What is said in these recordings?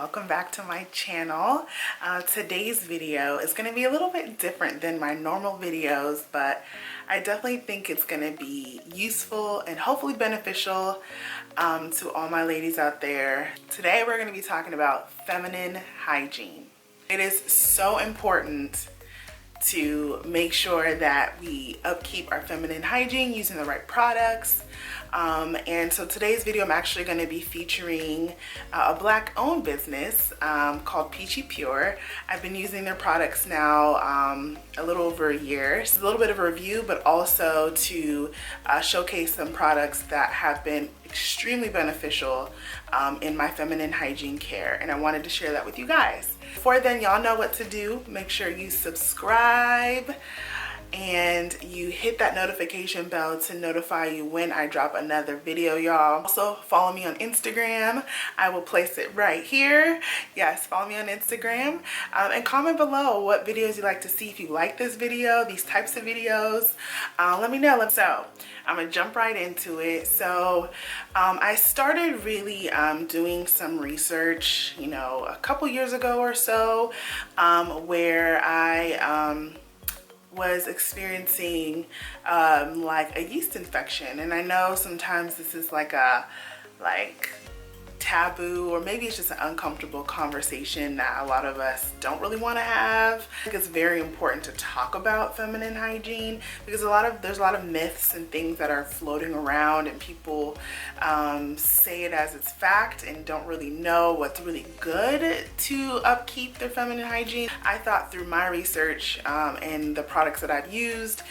welcome back to my channel. Today's video is going to be a little bit different than my normal videos, but I definitely think it's going to be useful and hopefully beneficial to all my ladies out there. Today we're going to be talking about feminine hygiene. It is so important to make sure that we upkeep our feminine hygiene using the right products. And so today's video I'm actually going to be featuring a black owned business called Peachy Pure. I've been using their products now a little over a year. It's a little bit of a review, but also to showcase some products that have been extremely beneficial in my feminine hygiene care, and I wanted to share that with you guys. Before then, y'all know what to do. Make sure you subscribe and you hit that notification bell to notify you when I drop another video, y'all. Also follow me on Instagram. I will place it right here. Yes, follow me on Instagram, and comment below what videos you'd like to see. If you like this video, these types of videos, let me know. So I'm gonna jump right into it. So I started really doing some research, a couple years ago or so, where I was experiencing like a yeast infection. And I know sometimes this is like a taboo, or maybe it's just an uncomfortable conversation that a lot of us don't really want to have. I think it's very important to talk about feminine hygiene because there's a lot of myths and things that are floating around, and people say it as it's fact and don't really know what's really good to upkeep their feminine hygiene. I thought through my research and the products that I've used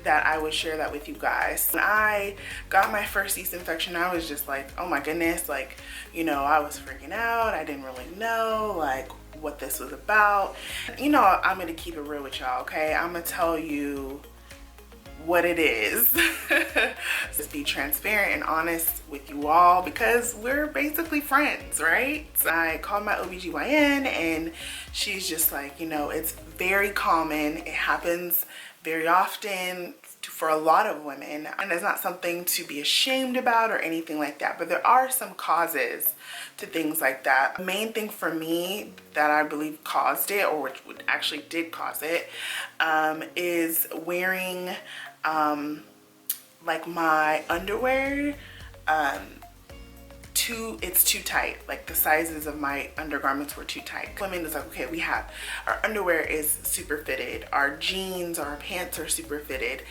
that I would share that with you guys. When I got my first yeast infection, I was just like, oh my goodness, I was freaking out. I didn't really know what this was about. I'm gonna keep it real with y'all, okay? I'm gonna tell you what it is. Just be transparent and honest with you all because we're basically friends, right? So I called my OBGYN and she's just like, it's very common. It happens very often for a lot of women, and it's not something to be ashamed about or anything like that, but there are some causes to things like that. The main thing for me that I believe caused it, or which actually did cause it, is wearing my underwear it's too tight. Like the sizes of my undergarments were too tight. Women is like, okay, our underwear is super fitted, our jeans, our pants are super fitted,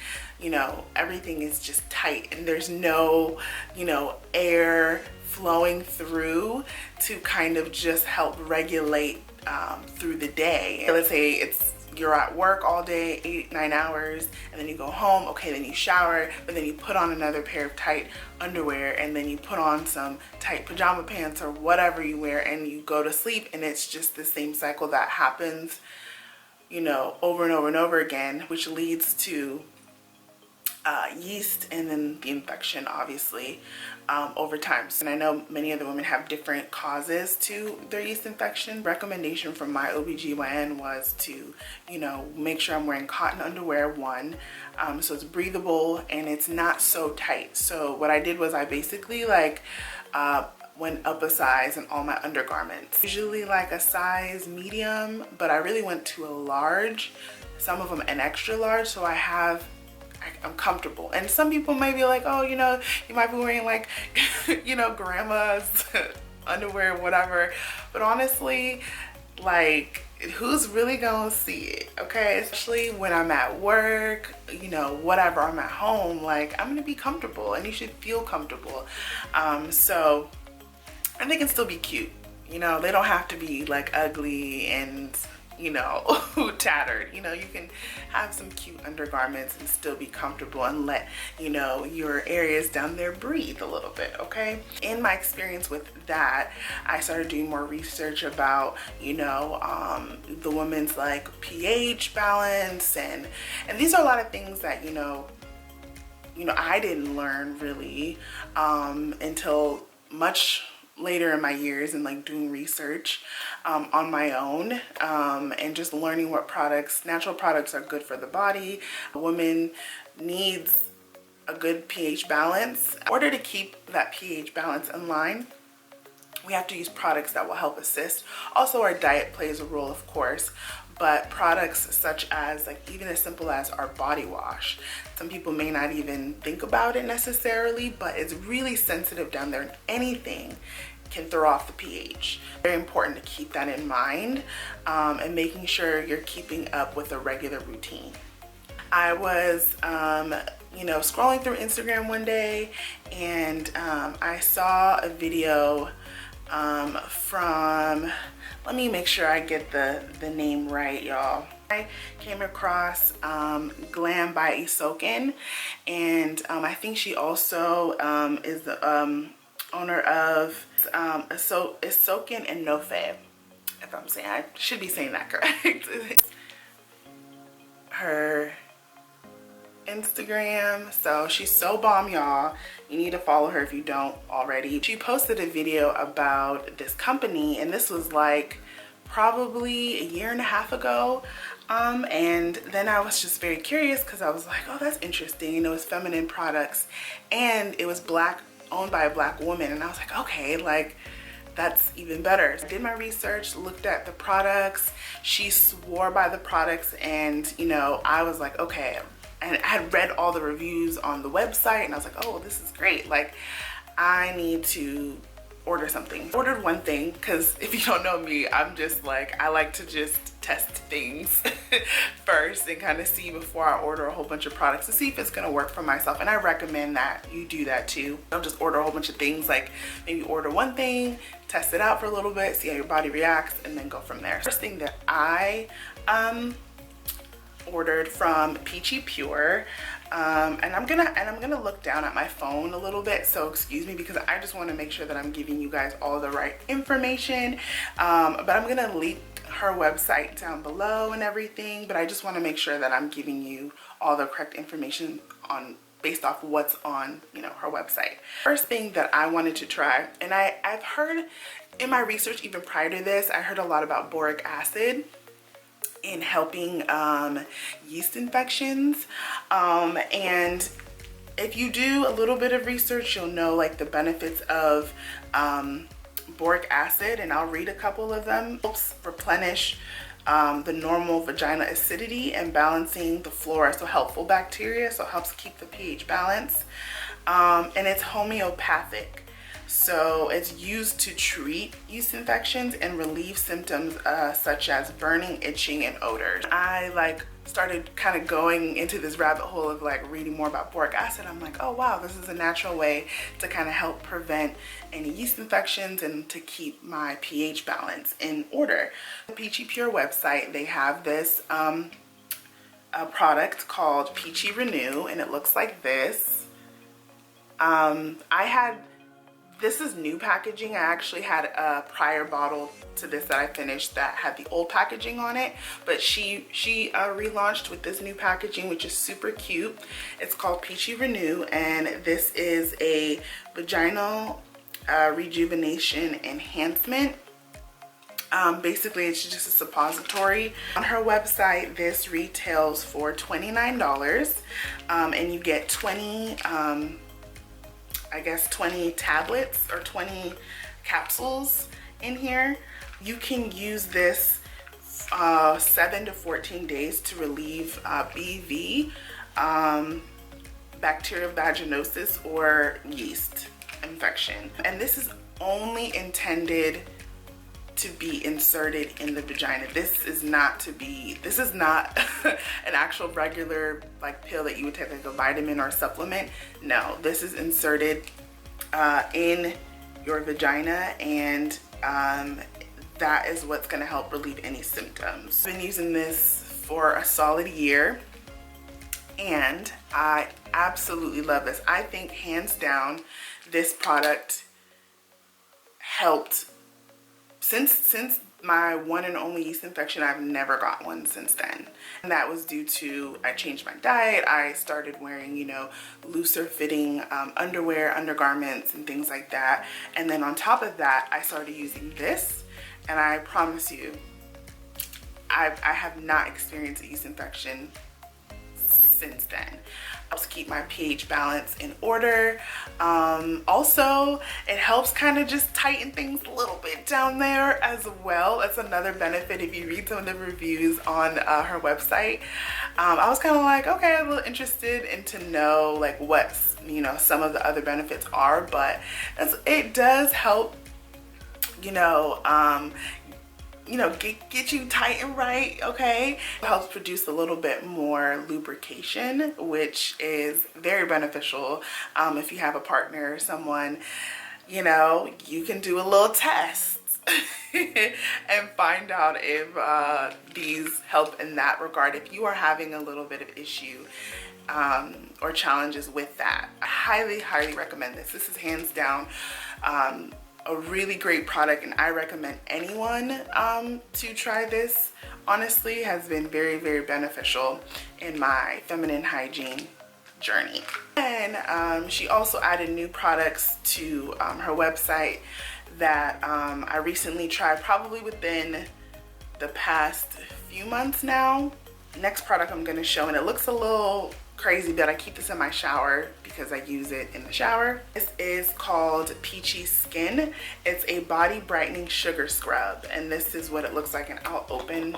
everything is just tight, and there's no, air flowing through to kind of just help regulate through the day. Let's say you're at work all day, 8-9 hours, and then you go home, okay, then you shower, but then you put on another pair of tight underwear, and then you put on some tight pajama pants or whatever you wear, and you go to sleep, and it's just the same cycle that happens, over and over and over again, which leads to yeast and then the infection, obviously, over time. And I know many other women have different causes to their yeast infection. Recommendation from my OBGYN was to, make sure I'm wearing cotton underwear, one, so it's breathable and it's not so tight. So what I did was I basically went up a size in all my undergarments. Usually a size medium, but I really went to a large, some of them an extra large, so I'm comfortable. And some people may be like, oh, you might be wearing grandma's underwear, whatever. But honestly, who's really gonna see it, okay? Especially when I'm at work, whatever, I'm at home, I'm gonna be comfortable, and you should feel comfortable. So, and they can still be cute, they don't have to be ugly and tattered. You can have some cute undergarments and still be comfortable and let your areas down there breathe a little bit, okay? In my experience with that, I started doing more research about the woman's pH balance, and these are a lot of things that I didn't learn really until much later in my years, and doing research on my own, and just learning what natural products are good for the body. A woman needs a good pH balance. In order to keep that pH balance in line, we have to use products that will help assist. Also, our diet plays a role, of course, but products such as, like, even as simple as our body wash. Some people may not even think about it necessarily, but it's really sensitive down there, and anything can throw off the pH. Very important to keep that in mind, and making sure you're keeping up with a regular routine. I was you know, scrolling through Instagram one day, and I saw a video from, let me make sure I get the name right, y'all. I came across Glam by Isoken, and I think she also is the owner of Isoken and NoFab. If I'm saying, I should be saying that correct. Her Instagram, so she's so bomb, y'all. You need to follow her if you don't already. She posted a video about this company, and this was like probably a year and a half ago, and then I was just very curious because I was like, oh, that's interesting. You know, it's feminine products, and it was owned by a black woman, and I was like, okay, like, that's even better. I did my research, looked at the products. She swore by the products, and you know, I was like, okay. And I had read all the reviews on the website, and I was like, oh, this is great. Like, I need to order something. I ordered one thing, because if you don't know me, I'm just like, I like to just test things first and kind of see before I order a whole bunch of products to see if it's going to work for myself. And I recommend that you do that too. Don't just order a whole bunch of things. Like, maybe order one thing, test it out for a little bit, see how your body reacts, and then go from there. First thing that I ordered from Peachy Pure, and I'm gonna look down at my phone a little bit, so excuse me, because I just want to make sure that I'm giving you guys all the right information, but I'm gonna link her website down below and everything, but I just want to make sure that I'm giving you all the correct information based off what's on, you know, her website. First thing that I wanted to try, and I've heard in my research even prior to this, I heard a lot about boric acid in helping yeast infections, and if you do a little bit of research, you'll know like the benefits of boric acid, and I'll read a couple of them. Helps replenish the normal vaginal acidity and balancing the flora, so helpful bacteria, so it helps keep the pH balance, and it's homeopathic. So it's used to treat yeast infections and relieve symptoms such as burning, itching, and odors. I like started kind of going into this rabbit hole of like reading more about boric acid. I'm like, oh wow, this is a natural way to kind of help prevent any yeast infections and to keep my pH balance in order. The Peachy Pure website, they have this a product called Peachy Renew, and it looks like this. This is new packaging. I actually had a prior bottle to this that I finished that had the old packaging on it, but she relaunched with this new packaging, which is super cute. It's called Peachy Renew, and this is a vaginal rejuvenation enhancement. Basically, it's just a suppository. On her website, this retails for $29, and you get 20 I guess 20 tablets or 20 capsules in here. You can use this 7 to 14 days to relieve BV, bacterial vaginosis, or yeast infection. And this is only intended to be inserted in the vagina. This is not an actual regular like pill that you would take, like a vitamin or a supplement. No, this is inserted in your vagina, and that is what's going to help relieve any symptoms. I've been using this for a solid year, and I absolutely love this. I think hands down this product helped. Since my one and only yeast infection, I've never got one since then. And that was due to, I changed my diet. I started wearing, you know, looser fitting underwear, undergarments, and things like that. And then on top of that, I started using this. And I promise you, I have not experienced a yeast infection since then. helps keep my pH balance in order. Also, it helps kind of just tighten things a little bit down there as well. That's another benefit. If you read some of the reviews on her website, I was kind of like, okay, I'm a little interested in to know like what, you know, some of the other benefits are, but it does help, you know, get you tight and right, okay? It helps produce a little bit more lubrication, which is very beneficial. If you have a partner or someone, you know, you can do a little test and find out if these help in that regard. If you are having a little bit of issue or challenges with that, I highly, highly recommend this. This is hands down a really great product, and I recommend anyone to try this. Honestly, has been very, very beneficial in my feminine hygiene journey. And she also added new products to her website that I recently tried, probably within the past few months now. Next product I'm going to show, and it looks a little crazy, but I keep this in my shower because I use it in the shower. This is called Peachy Skin. It's a body brightening sugar scrub, and this is what it looks like. And I'll open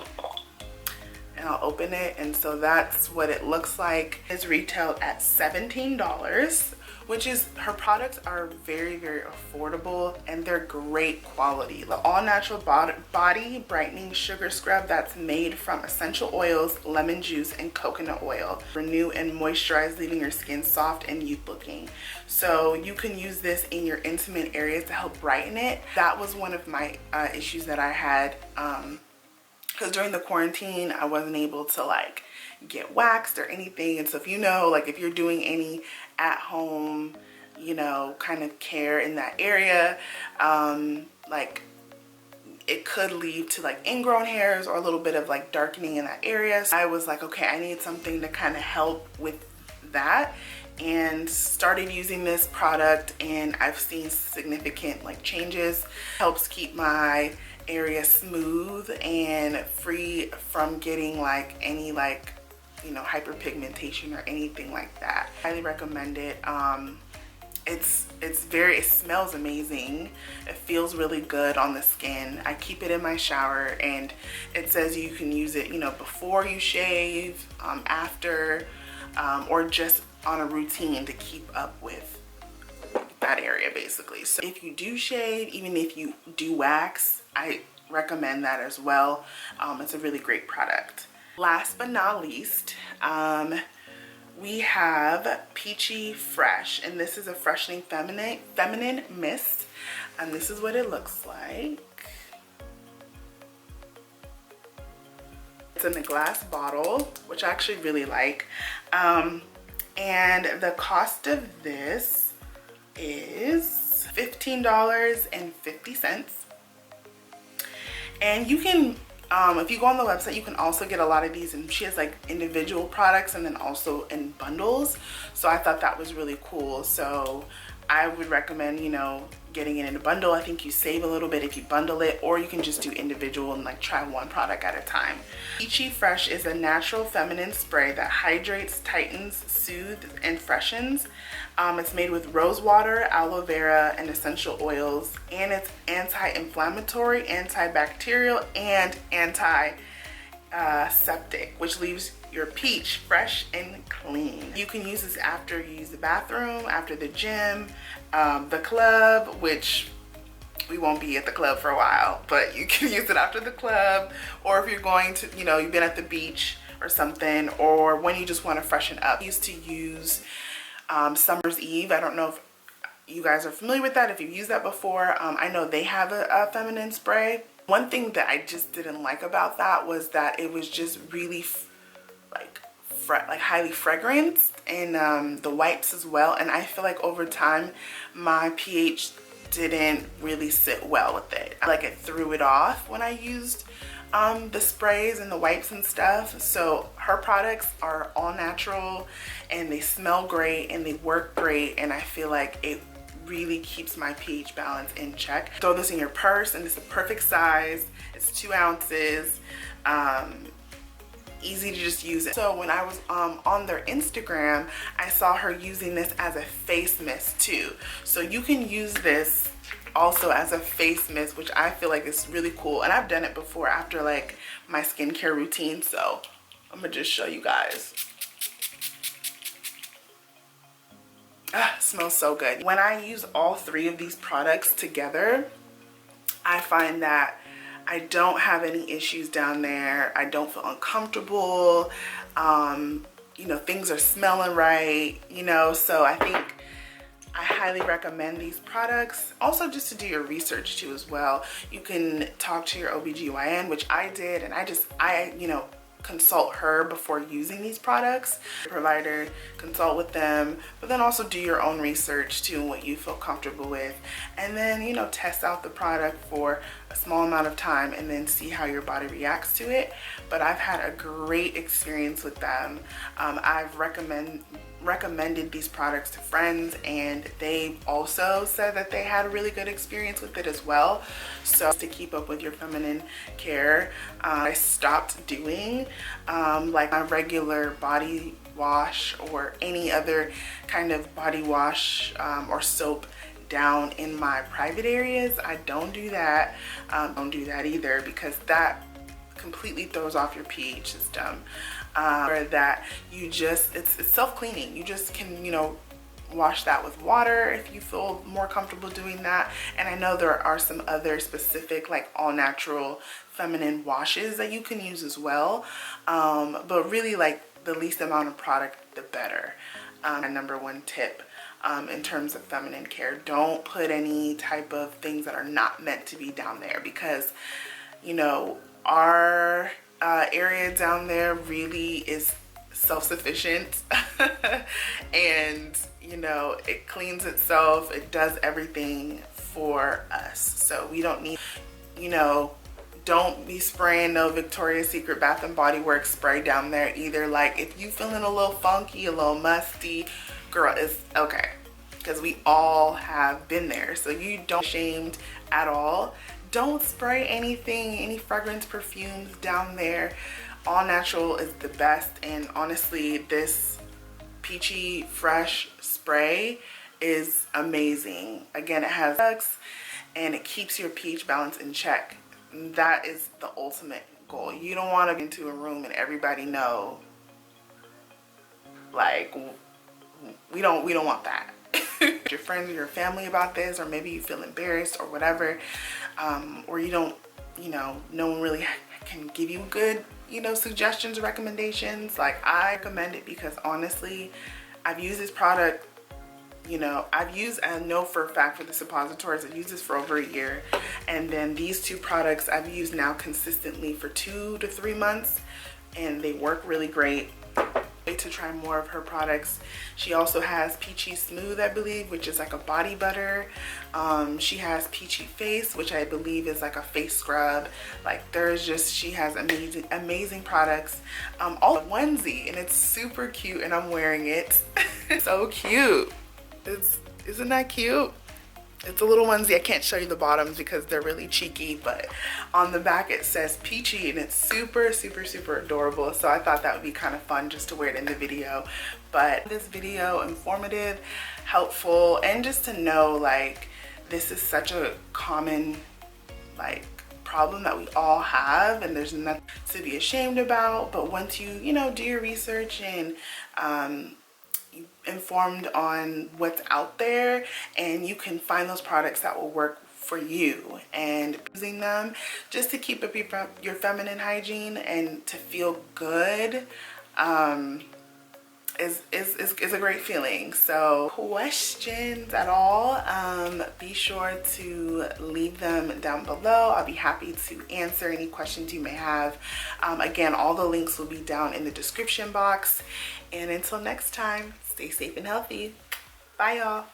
it, and so that's what it looks like. It's retailed at $17, which is, her products are very, very affordable, and they're great quality. The all-natural body brightening sugar scrub that's made from essential oils, lemon juice, and coconut oil. Renew and moisturize, leaving your skin soft and youth looking. So you can use this in your intimate areas to help brighten it. That was one of my issues that I had, because during the quarantine I wasn't able to like get waxed or anything. And so if you know, like if you're doing any at home, you know, kind of care in that area, like it could lead to like ingrown hairs or a little bit of like darkening in that area. So I was like, okay, I need something to kind of help with that, and started using this product, and I've seen significant like changes. Helps keep my area smooth and free from getting like any like, you know, hyperpigmentation or anything like that. Highly recommend it. It smells amazing. It feels really good on the skin. I keep it in my shower, and it says you can use it, you know, before you shave, after, or just on a routine to keep up with that area basically. So if you do shave, even if you do wax, I recommend that as well. It's a really great product. Last but not least, we have Peachy Fresh, and this is a freshening feminine mist, and this is what it looks like. It's in a glass bottle, which I actually really like, and the cost of this is $15.50. And you can, if you go on the website, you can also get a lot of these, and she has like individual products and then also in bundles. So I thought that was really cool. So I would recommend, you know, getting it in a bundle. I think you save a little bit if you bundle it, or you can just do individual and like try one product at a time. Peachy Fresh is a natural feminine spray that hydrates, tightens, soothes, and freshens. It's made with rose water, aloe vera, and essential oils, and it's anti-inflammatory, antibacterial, and anti-septic, which leaves your peach fresh and clean. You can use this after you use the bathroom, after the gym, the club, which we won't be at the club for a while, but you can use it after the club, or if you're going to, you know, you've been at the beach or something, or when you just want to freshen up. I used to use Summer's Eve. I don't know if you guys are familiar with that, if you've used that before. I know they have a feminine spray. One thing that I just didn't like about that was that it was just really like highly fragranced, and the wipes as well, and I feel like over time my pH didn't really sit well with it. Like it threw it off when I used the sprays and the wipes and stuff. So her products are all natural, and they smell great, and they work great, and I feel like it really keeps my pH balance in check. Throw this in your purse, and it's the perfect size. It's 2 ounces. easy to just use it. So when I was on their Instagram, I saw her using this as a face mist too. So you can use this also as a face mist, which I feel like is really cool. And I've done it before after like my skincare routine. So I'm gonna just show you guys. Ah, smells so good. When I use all three of these products together, I find that I don't have any issues down there. I don't feel uncomfortable. You know, things are smelling right, you know, so I think I highly recommend these products. Also, just to do your research too as well. You can talk to your OBGYN, which I did, and I you know, consult her before using these products. Provider, consult with them, but then also do your own research too, what you feel comfortable with, and then, you know, test out the product for a small amount of time and then see how your body reacts to it. But I've had a great experience with them. I've recommended these products to friends, and they also said that they had a really good experience with it as well. So to keep up with your feminine care, I stopped doing like my regular body wash or any other kind of body wash or soap down in my private areas. I don't do that. Don't do that either, because that completely throws off your pH system. Or that you just, it's self-cleaning. You just can, you know, wash that with water if you feel more comfortable doing that. And I know there are some other specific like all natural feminine washes that you can use as well. But really, like, the least amount of product, the better. My number one tip in terms of feminine care, don't put any type of things that are not meant to be down there, because, you know, our area down there really is self-sufficient and, you know, it cleans itself, it does everything for us. So we don't need, you know, don't be spraying no Victoria's Secret Bath and Body Works spray down there either. Like, if you feeling a little funky, a little musty, girl, it's okay, because we all have been there. So you don't be ashamed at all. Don't spray anything, any fragrance, perfumes down there. All natural is the best. And honestly, this Peachy Fresh spray is amazing. Again, it has products and it keeps your pH balance in check. That is the ultimate goal. You don't want to be into a room and everybody know, like, we don't want that. Your friends or your family about this, or maybe you feel embarrassed or whatever, or you don't, you know, no one really can give you good, you know, suggestions or recommendations. Like, I recommend it because honestly, I've used this product, you know, I know for a fact for the suppositories, I've used this for over a year, and then these two products I've used now consistently for 2 to 3 months, and they work really great. To try more of her products. She also has Peachy Smooth, I believe, which is like a body butter. She has Peachy Face, which I believe is like a face scrub. Like, she has amazing products. All onesie, and it's super cute, and I'm wearing it. So cute. Isn't that cute? It's a little onesie. I can't show you the bottoms because they're really cheeky, but on the back it says Peachy, and it's super, super, super adorable. So I thought that would be kind of fun just to wear it in the video. But this video, informative, helpful, and just to know, like, this is such a common, like, problem that we all have, and there's nothing to be ashamed about. But once you know, do your research and informed on what's out there, and you can find those products that will work for you, and using them just to keep up your feminine hygiene and to feel good is a great feeling. So questions at all, be sure to leave them down below. I'll be happy to answer any questions you may have. Again, all the links will be down in the description box, and until next time, stay safe and healthy. Bye, y'all.